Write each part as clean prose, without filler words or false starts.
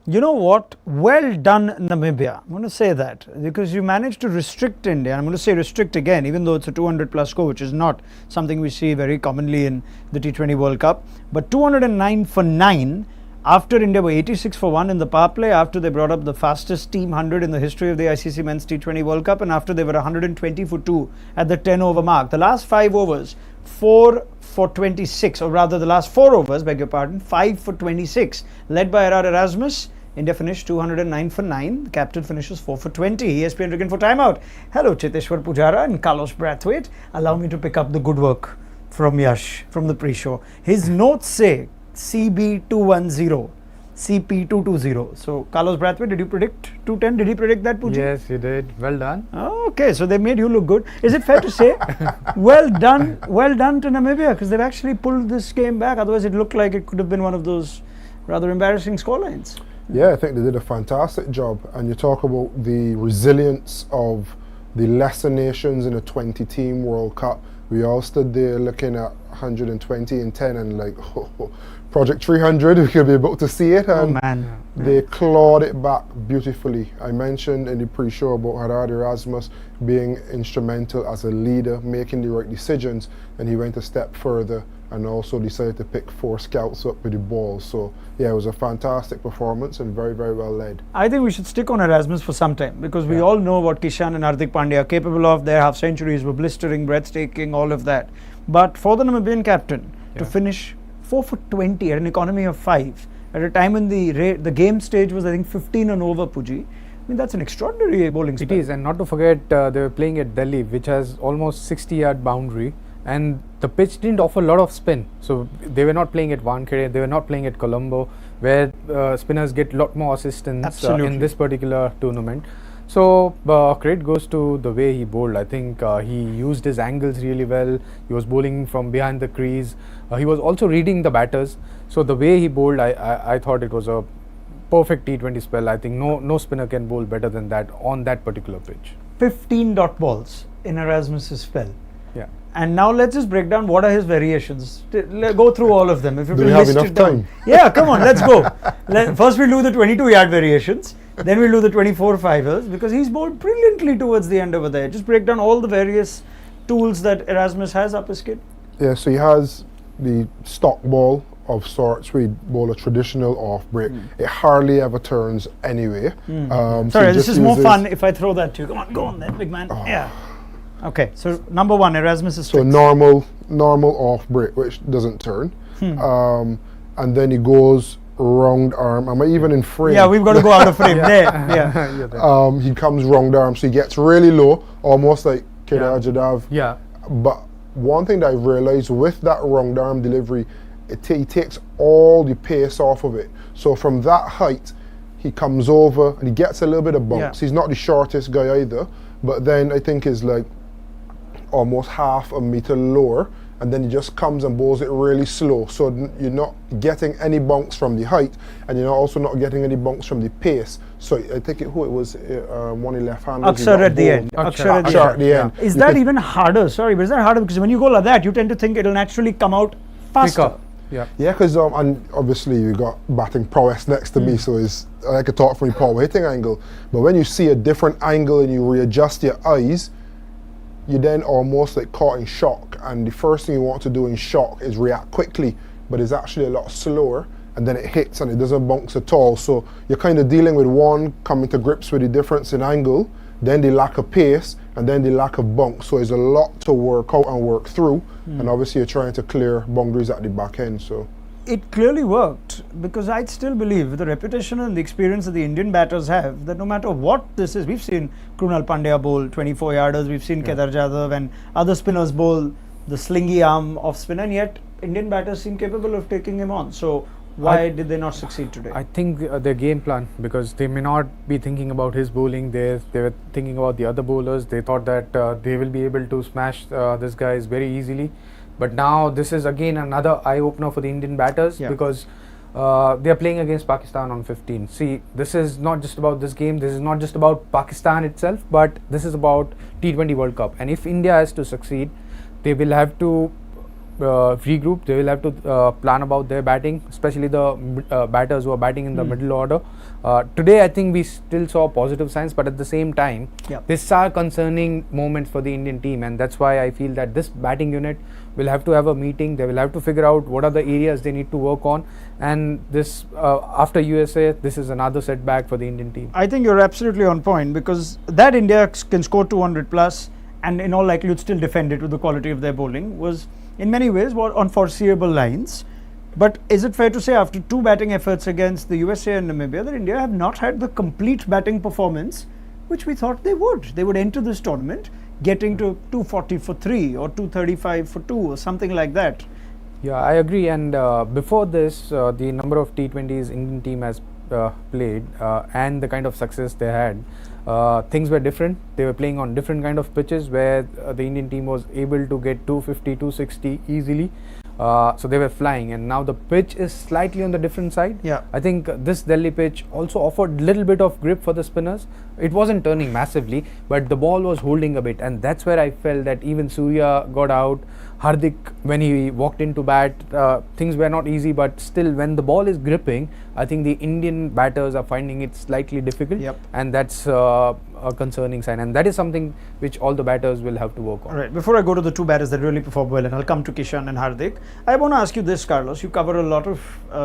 You know what? Well done, Namibia. I'm going to say that because you managed to restrict India. I'm going to say restrict again, even though it's a 200 plus score, which is not something we see very commonly in the T20 World Cup. But 209 for 9 after India were 86 for 1 in the power play, after they brought up the fastest team 100 in the history of the ICC Men's T20 World Cup, and after they were 120 for 2 at the 10 over mark. The last 5 overs, 4 for 26, or rather the last 4 overs, beg your pardon, 5 for 26, led by Erasmus. India finished 209 for 9. The captain finishes 4 for 20. ESPN Riggin for timeout. Hello, Cheteshwar Pujara and Carlos Brathwaite. Allow me to pick up the good work from Yash from the pre-show. His notes say CB210, CP220. So, Carlos Brathwaite, did you predict 210? Did he predict that, Puji? Yes, you did. Well done. Okay, so they made you look good. Is it fair to say, well done to Namibia, because they've actually pulled this game back. Otherwise, it looked like it could have been one of those rather embarrassing scorelines. Yeah, I think they did a fantastic job. And you talk about the resilience of the lesser nations in a 20-team World Cup. We all stood there looking at 120 and 10 and like, Project 300, we could be about to see it. And they clawed it back beautifully. I mentioned in the pre-show about Hardik Erasmus being instrumental as a leader, making the right decisions, and he went a step further and also decided to pick 4 scouts up with the ball. So yeah, it was a fantastic performance and very, very well led. I think we should stick on Erasmus for some time, because we all know what Kishan and Hardik Pandya are capable of. Their half centuries were blistering, breathtaking, all of that. But for the Namibian captain to finish 4 for 20 at an economy of 5 at a time when the game stage was, I think, 15 and over, Puji. I mean, that's an extraordinary bowling spell. It is, and not to forget, they were playing at Delhi, which has almost 60-yard boundary, and the pitch didn't offer a lot of spin. So they were not playing at Wankhede, they were not playing at Colombo, where spinners get a lot more assistance in this particular tournament. So credit goes to the way he bowled. I think he used his angles really well. He was bowling from behind the crease. He was also reading the batters. So the way he bowled, I thought it was a perfect T20 spell. I think no spinner can bowl better than that on that particular pitch. 15 dot balls in Erasmus's spell. Yeah. And now let's just break down what are his variations. Go through all of them. If you Do we have enough time? Yeah, come on, let's go. First we'll do the 22-yard variations. Then we'll do the 24-fivers, because he's bowled brilliantly towards the end over there. Just break down all the various tools that Erasmus has up his kit. Yeah, so he has the stock ball of sorts. We bowl a traditional off break. It hardly ever turns anyway. Sorry, this is more fun if I throw that to you. Come on, go on then, big man. Yeah. Okay, so number 1, Erasmus is so normal off break, which doesn't turn. And then he goes round arm. Am I even in frame? Yeah, we've got to go out of frame. There. He comes round arm, so he gets really low, almost like Kedar Jadhav. Yeah. But one thing that I realized with that round arm delivery, he takes all the pace off of it. So from that height, he comes over and he gets a little bit of bounce. He's not the shortest guy either, but then I think is like almost half a meter lower, and then he just comes and bowls it really slow. So you're not getting any bounce from the height, and you're also not getting any bounce from the pace. So I think it was one he left-handed. Akshar at the end. Akshar at the end. Is that even harder? Sorry, but is that harder? Because when you go like that, you tend to think it'll naturally come out faster. Yeah, because and obviously you got batting prowess next to me, so I could talk from the power hitting angle. But when you see a different angle and you readjust your eyes, you then almost like caught in shock. And the first thing you want to do in shock is react quickly, but it's actually a lot slower. And then it hits and it doesn't bounce at all. So you're kind of dealing with one, coming to grips with the difference in angle, then the lack of pace, and then the lack of bounce. So there's a lot to work out and work through. And obviously you're trying to clear boundaries at the back end. So it clearly worked, because I'd still believe, with the reputation and the experience that the Indian batters have, that no matter what this is, we've seen Krunal Pandya bowl 24-yarders, we've seen Kedar Jadhav and other spinners bowl the slingy arm off spin, and yet Indian batters seem capable of taking him on. So why did they not succeed today? I think their game plan, because they may not be thinking about his bowling, they were thinking about the other bowlers. They thought that they will be able to smash this guys very easily. But now this is again another eye-opener for the Indian batters, because they are playing against Pakistan on 15. See, this is not just about this game, this is not just about Pakistan itself, but this is about T20 World Cup. And if India has to succeed, they will have to regroup. They will have to plan about their batting, especially the batters who are batting in the middle order. Today, I think we still saw positive signs, but at the same time, these are concerning moments for the Indian team, and that's why I feel that this batting unit will have to have a meeting. They will have to figure out what are the areas they need to work on, and this after USA, this is another setback for the Indian team. I think you're absolutely on point, because that India can score 200 plus and in all likelihood still defend it with the quality of their bowling was in many ways on foreseeable lines. But is it fair to say, after two batting efforts against the USA and Namibia, that India have not had the complete batting performance which we thought they would? They would enter this tournament getting to 240 for 3 or 235 for 2 or something like that. Yeah, I agree. And before this, the number of T20s Indian team has played and the kind of success they had, things were different. They were playing on different kind of pitches where the Indian team was able to get 250, 260 easily. So they were flying, and now the pitch is slightly on the different side. Yeah, I think this Delhi pitch also offered little bit of grip for the spinners. It wasn't turning massively, but the ball was holding a bit, and that's where I felt that even Surya got out. Hardik, when he walked into bat, things were not easy, but still when the ball is gripping, I think the Indian batters are finding it slightly difficult. And that's a concerning sign, and that is something which all the batters will have to work on. Right. Before I go to the two batters that really performed well, and I'll come to Kishan and Hardik, I want to ask you this, Carlos. You cover a lot of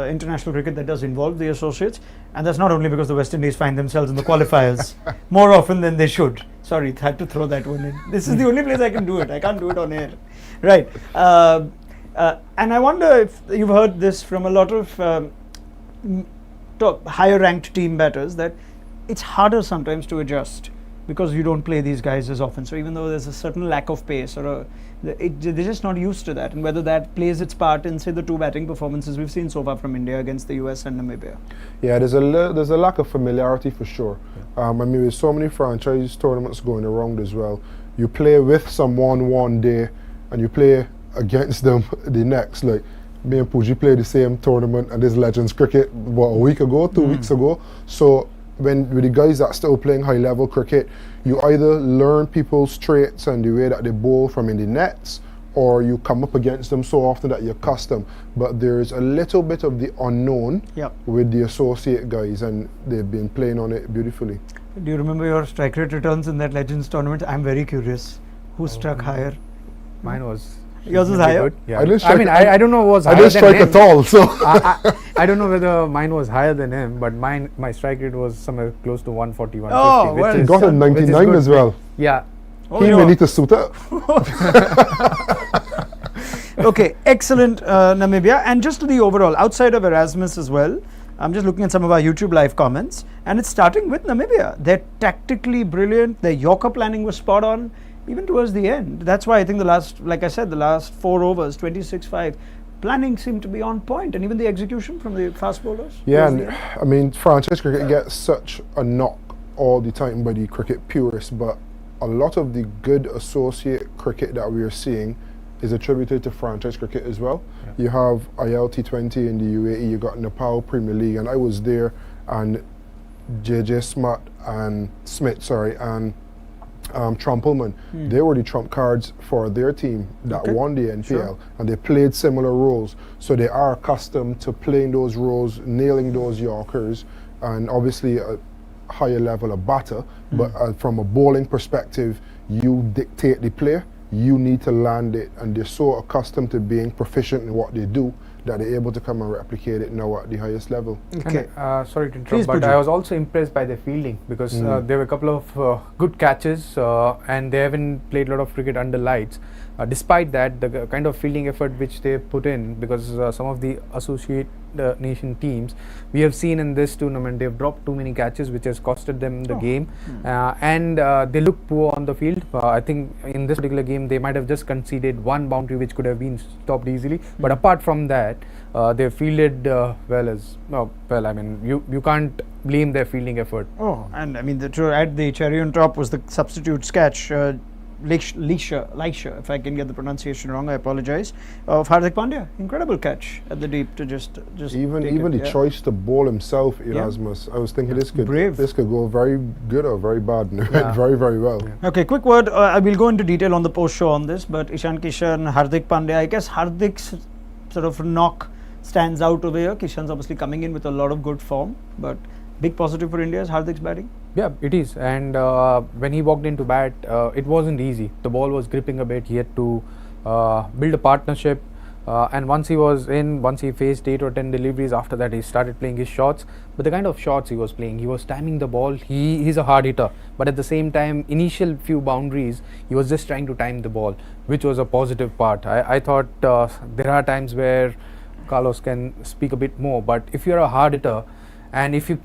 international cricket that does involve the associates, and that's not only because the West Indies find themselves in the qualifiers more often than they should. Sorry, had to throw that one in. This is the only place I can do it. I can't do it on air. Right. And I wonder if you've heard this from a lot of higher ranked team batters, that it's harder sometimes to adjust because you don't play these guys as often. So even though there's a certain lack of pace, or they're just not used to that, and whether that plays its part in, say, the two batting performances we've seen so far from India against the US and Namibia. Yeah, there's a lack of familiarity for sure. I mean, with so many franchise tournaments going around as well, you play with someone one day and you play against them the next. Like me and Pooji played the same tournament and this Legends cricket a week ago, 2 weeks ago. So with the guys that still playing high level cricket, you either learn people's traits and the way that they bowl from in the nets, or you come up against them so often that you're accustomed. But there's a little bit of the unknown with the associate guys, and they've been playing on it beautifully. Do you remember your strike rate returns in that Legends tournament? I'm very curious. Who struck higher? Mine was... Yours was higher? Good. Yeah. I don't know what was higher than him. I didn't strike at all, so... I don't know whether mine was higher than him, but my strike rate was somewhere close to 140, 150. Oh, well, he got a 99 as well. Yeah. He may need to suit up. Okay, excellent Namibia. And just to the overall, outside of Erasmus as well, I'm just looking at some of our YouTube live comments, and it's starting with Namibia. They're tactically brilliant. Their Yorker planning was spot on, even towards the end. That's why I think the last 4 overs, 26-5, planning seemed to be on point, and even the execution from the fast bowlers. Yeah, and I mean, franchise cricket gets such a knock all the time by the cricket purists, but a lot of the good associate cricket that we are seeing is attributed to franchise cricket as well. You have T20 in the UAE, you got Nepal Premier League, and I was there, and Smith and Trumpelman, they were the trump cards for their team that won the NPL, and they played similar roles. So they are accustomed to playing those roles, nailing those Yorkers, and obviously a higher level of batter. But from a bowling perspective, you dictate the play, you need to land it, and they're so accustomed to being proficient in what they do that they're able to come and replicate it now at the highest level. Okay. Sorry to interrupt, but I was also impressed by their fielding, because there were a couple of good catches, and they haven't played a lot of cricket under lights. Despite that, the kind of fielding effort which they put in, because some of the associate nation teams we have seen in this tournament, they've dropped too many catches, which has costed them the game, and they look poor on the field. I think in this particular game they might have just conceded one boundary which could have been stopped easily, but apart from that, they fielded well. I mean, you can't blame their fielding effort. Oh, and I mean, at the cherry on top was the substitute catch. Leisha, if I can get the pronunciation wrong, I apologize, of Hardik Pandya. Incredible catch at the deep to just even the choice to bowl himself, Erasmus. I was thinking this could go very good or very bad, and it went very, very well. Yeah. Okay, quick word. I will go into detail on the post show on this, but Ishan, Kishan, Hardik Pandya. I guess Hardik's sort of knock stands out over here. Kishan's obviously coming in with a lot of good form, but big positive for India is Hardik's batting. Yeah, it is. And when he walked into bat, it wasn't easy. The ball was gripping a bit. He had to build a partnership. And once he faced 8 or 10 deliveries, after that he started playing his shots. But the kind of shots he was playing, he was timing the ball. He's a hard hitter. But at the same time, initial few boundaries, he was just trying to time the ball, which was a positive part. I thought there are times where Carlos can speak a bit more. But if you're a hard hitter, and if you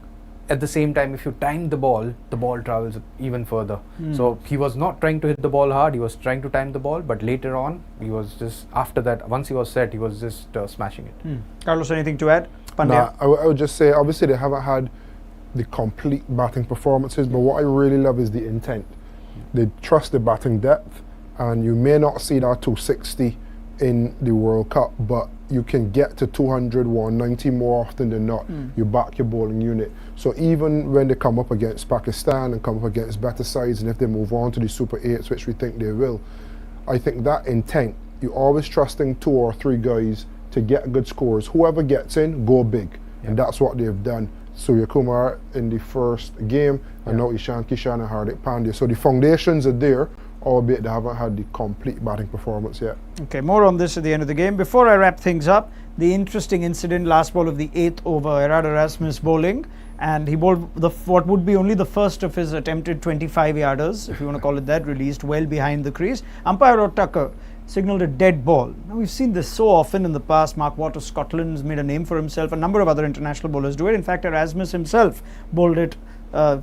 at the same time, if you time the ball travels even further. So he was not trying to hit the ball hard, he was trying to time the ball, but later on, he was just, after that, once he was set, he was just smashing it. Carlos, anything to add? Pandya? Nah, I would just say, obviously they haven't had the complete batting performances, but what I really love is the intent. They trust the batting depth, and you may not see that 260 in the World Cup, but you can get to 200, 190 more often than not. You back your bowling unit. So even when they come up against Pakistan and come up against better sides, and if they move on to the Super 8s, which we think they will, I think that intent, you're always trusting 2 or 3 guys to get good scores. Whoever gets in, go big. And that's what they've done. Surya Kumar in the first game, and now Ishan, Kishan and Hardik Pandya. So the foundations are there, albeit they haven't had the complete batting performance yet. Okay, more on this at the end of the game. Before I wrap things up, the interesting incident, last ball of the 8th over, Erasmus bowling, and he bowled what would be only the first of his attempted 25-yarders, if you want to call it that, released well behind the crease. Umpire Rod Tucker signalled a dead ball. Now, we've seen this so often in the past. Mark Watt of Scotland has made a name for himself. A number of other international bowlers do it. In fact, Erasmus himself bowled it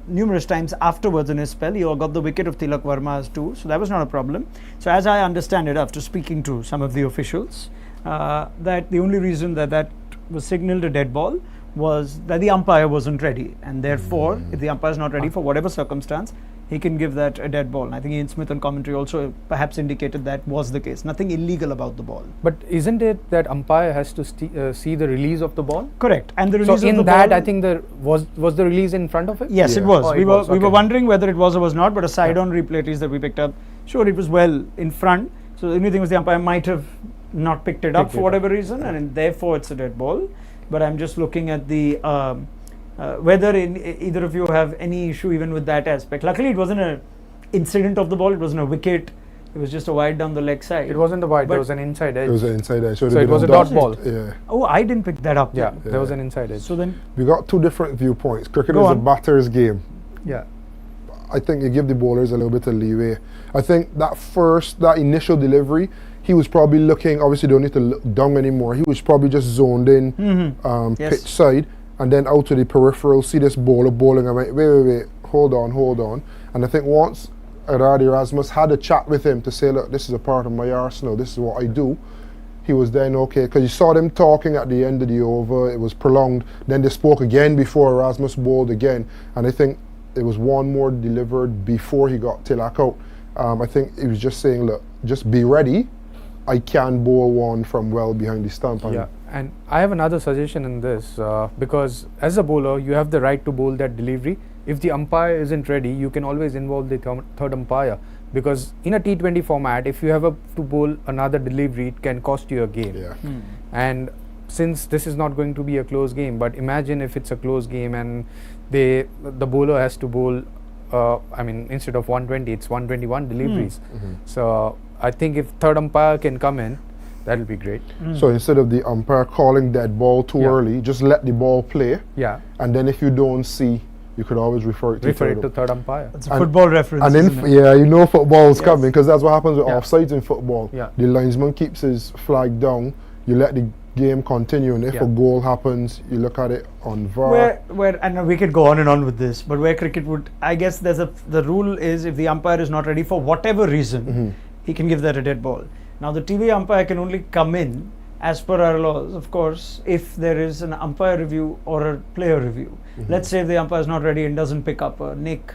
numerous times afterwards in his spell. He got the wicket of Tilak Verma's too, so that was not a problem. So as I understand it, after speaking to some of the officials, that the only reason that was signalled a dead ball was that the umpire wasn't ready, and therefore if the umpire is not ready for whatever circumstance, he can give that a dead ball. And I think Ian Smith on commentary also perhaps indicated that was the case. Nothing illegal about the ball. But isn't it that umpire has to see the release of the ball? Correct. And the release so of the that, ball, I think was the release in front of it? Yes, it was. Oh, we was, were wondering whether it was or was not, but a side-on replay at least that we picked up, sure, it was well in front. So the only thing was the umpire might have not picked it up for whatever reason, and therefore it's a dead ball. But I'm just looking at the whether either of you have any issue even with that aspect. Luckily, it wasn't an incident of the ball. It wasn't a wicket. It was just a wide down the leg side. It wasn't a wide. There was an inside edge. It was an inside edge. So it was a dot ball. Yeah. Oh, I didn't pick that up. Yeah, there was an inside edge. So then we got 2 different viewpoints. Cricket is a batter's game. Yeah. I think you give the bowlers a little bit of leeway. I think that initial delivery, he was probably looking, obviously don't need to look down anymore, he was probably just zoned in pitch side, and then out to the peripheral, see this bowler bowling, and went, wait, hold on. And I think once Erasmus had a chat with him to say, look, this is a part of my arsenal, this is what I do, he was then okay, because you saw them talking at the end of the over, it was prolonged, then they spoke again before Erasmus bowled again, and I think it was one more delivered before he got Tilak out. I think he was just saying, look, just be ready, I can bowl one from well behind the stump. Yeah, and I have another suggestion in this, because as a bowler, you have the right to bowl that delivery. If the umpire isn't ready, you can always involve the third umpire, because in a T20 format, if you have to bowl another delivery, it can cost you a game. Yeah. And since this is not going to be a close game, but imagine if it's a close game and the bowler has to bowl, instead of 120, it's 121 deliveries. So I think if third umpire can come in, that will be great. So instead of the umpire calling that ball too early, just let the ball play. Yeah. And then if you don't see, you could always refer it to third umpire. That's a football reference. And you know football's coming, because that's what happens with offsides in football. Yeah. The linesman keeps his flag down, you let the game continue, and if a goal happens, you look at it on VAR. And we could go on and on with this, but where cricket would, I guess the rule is if the umpire is not ready for whatever reason, he can give that a dead ball. Now the TV umpire can only come in as per our laws, of course, if there is an umpire review or a player review. Let's say if the umpire is not ready and doesn't pick up a nick,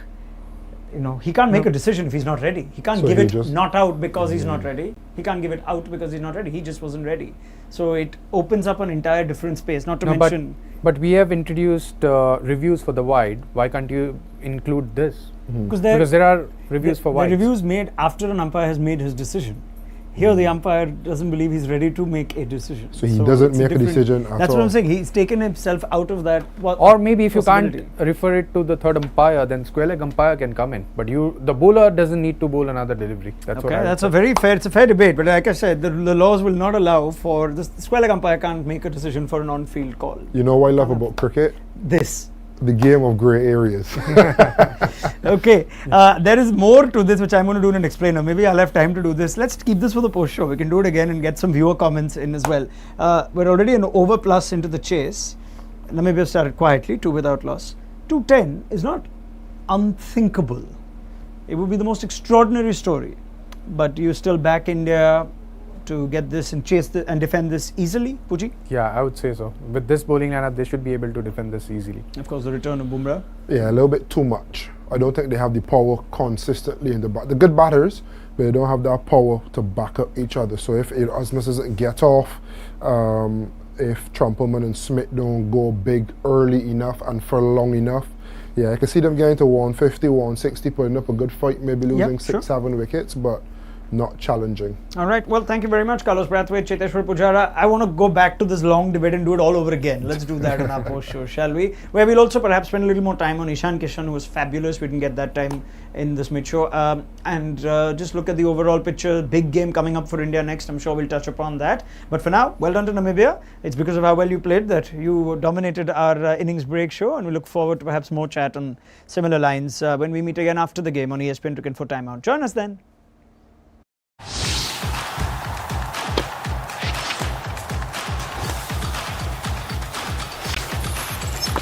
he can't make a decision if he's not ready. He can't So give he it just- not out because he's not ready. He can't give it out because he's not ready. He just wasn't ready. So it opens up an entire different space. Not to No, mention, but we have introduced reviews for the wide. Why can't you include this? because Because there are reviews for the wide. reviews made after an umpire has made his decision. Here, the umpire doesn't believe he's ready to make a decision. So he doesn't it's make a different- decision at That's what all. I'm saying. He's taken himself out of that. Or maybe if you can't possibility. refer it to the third umpire, then square leg umpire can come in. But the bowler doesn't need to bowl another delivery. That's what Okay, I that's would it's a fair debate. But like I said, the laws will not allow for the square leg umpire can't make a decision for an on-field call. You know what I love about cricket? This. The game of grey areas. Okay, there is more to this which I'm going to do in an explainer. Maybe I'll have time to do this. Let's keep this for the post show. We can do it again and get some viewer comments in as well. We're already an over plus into the chase. Namibia started quietly, 2 without loss. 210 is not unthinkable. It would be the most extraordinary story. But you still back India to get this and chase and defend this easily, Puji? Yeah, I would say so. With this bowling lineup, they should be able to defend this easily. Of course, the return of Bumrah. Yeah, a little bit too much. I don't think they have the power consistently in the back. They're good batters, but they don't have that power to back up each other. So if Erasmus doesn't get off, if Trumpelman and Smith don't go big early enough and for long enough, yeah, I can see them getting to 150, 160, putting up a good fight, maybe losing sure. 6-7 wickets, but not challenging. All right. Well, thank you very much, Carlos Brathwaite, Cheteshwar Pujara. I want to go back to this long debate and do it all over again. Let's do that on our post show, shall we? Where we'll also perhaps spend a little more time on Ishan Kishan, who was fabulous. We didn't get that time in this mid show. And just look at the overall picture. Big game coming up for India next. I'm sure we'll touch upon that. But for now, well done to Namibia. It's because of how well you played that you dominated our innings break show. And we look forward to perhaps more chat on similar lines when we meet again after the game on ESPN Cricket for Timeout. Join us then.